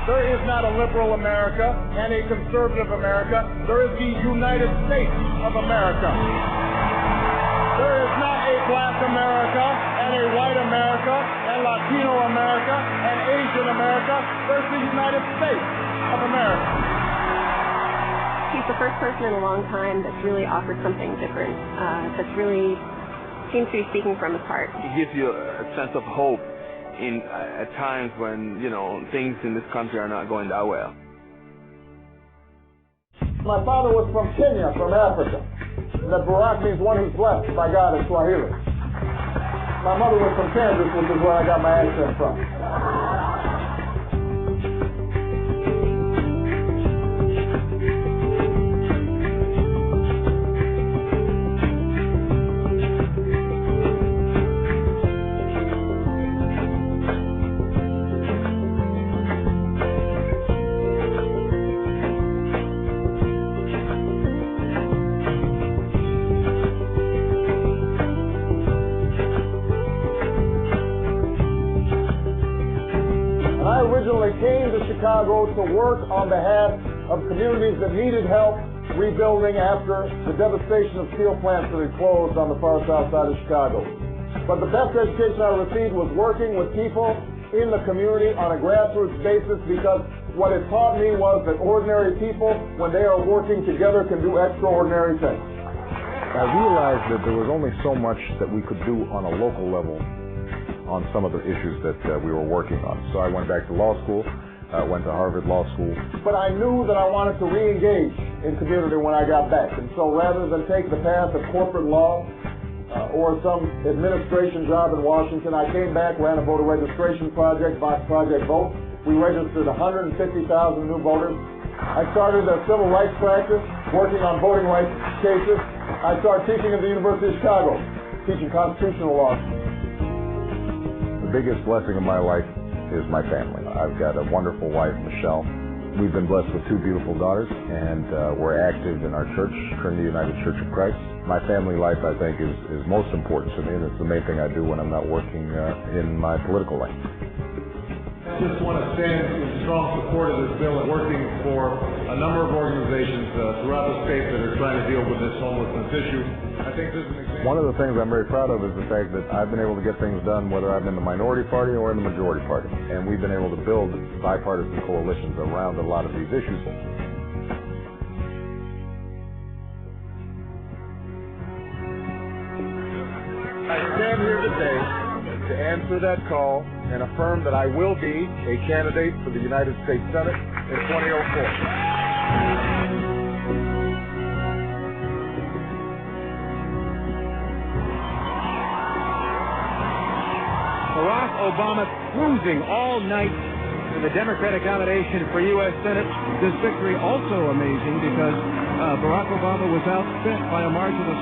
There is not a liberal America and a conservative America. There is the United States of America. There is not a black America and a white America and Latino America and Asian America. There's the United States of America. He's the first person in a long time that's really offered something different, that's really seems to be speaking from his heart. He gives you a sense of hope at times when, things in this country are not going that well. My father was from Kenya, from Africa. That Barack means one who's blessed by God in Swahili. My mother was from Kansas, which is where I got my accent from. Came to Chicago to work on behalf of communities that needed help rebuilding after the devastation of steel plants that had closed on the far south side of Chicago. But the best education I received was working with people in the community on a grassroots basis, because what it taught me was that ordinary people, when they are working together, can do extraordinary things. I realized that there was only so much that we could do on a local level on some of the issues that we were working on. So I went back to law school, went to Harvard Law School. But I knew that I wanted to re-engage in community when I got back. And so rather than take the path of corporate law or some administration job in Washington, I came back, ran a voter registration project, Project Vote. We registered 150,000 new voters. I started a civil rights practice, working on voting rights cases. I started teaching at the University of Chicago, teaching constitutional law. The biggest blessing of my life is my family. I've got a wonderful wife, Michelle. We've been blessed with 2 beautiful daughters, and we're active in our church, Trinity United Church of Christ. My family life, I think, is most important to me, and it's the main thing I do when I'm not working in my political life. I just want to stand in strong support of this bill and working for a number of organizations throughout the state that are trying to deal with this homelessness issue. I think this is an example. One of the things I'm very proud of is the fact that I've been able to get things done whether I'm in the minority party or in the majority party. And we've been able to build bipartisan coalitions around a lot of these issues. I stand here today to answer that call and affirm that I will be a candidate for the United States Senate in 2004. Barack Obama cruising all night in the Democratic nomination for U.S. Senate. This victory also amazing because Barack Obama was outspent by a margin of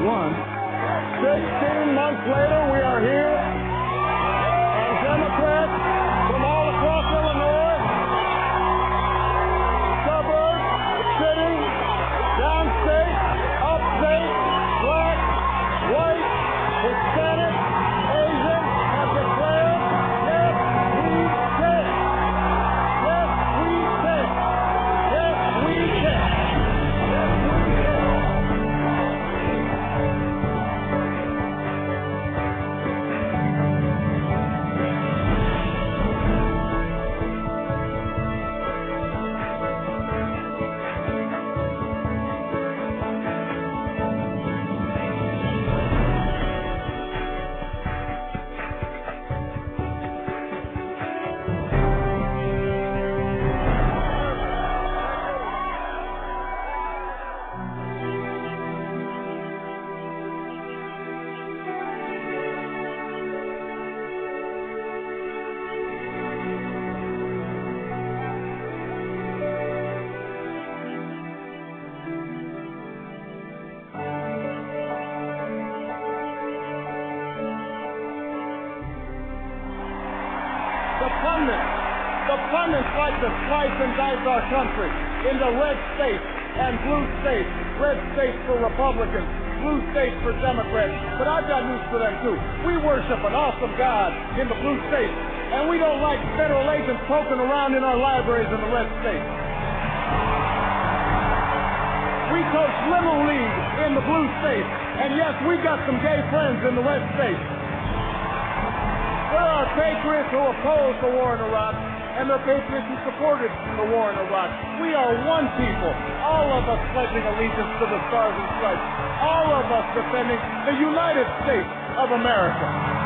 6-1. 16 months later, we are here, and Democrats from all across Illinois, suburbs, cities, downstate, upstate, black, white, Hispanic, Asian, have declared, yes, we can. Yes, we can. Yes, we can. Yes, we can. The pundits like to slice and dice our country into red states and blue states. Red states for Republicans, blue states for Democrats. But I've got news for them too. We worship an awesome God in the blue states. And we don't like federal agents poking around in our libraries in the red state. We coach Little League in the blue state. And yes, we got some gay friends in the red state. There are patriots who opposed the war in Iraq, and there are patriots who supported the war in Iraq. We are one people, all of us pledging allegiance to the Stars and Stripes, all of us defending the United States of America.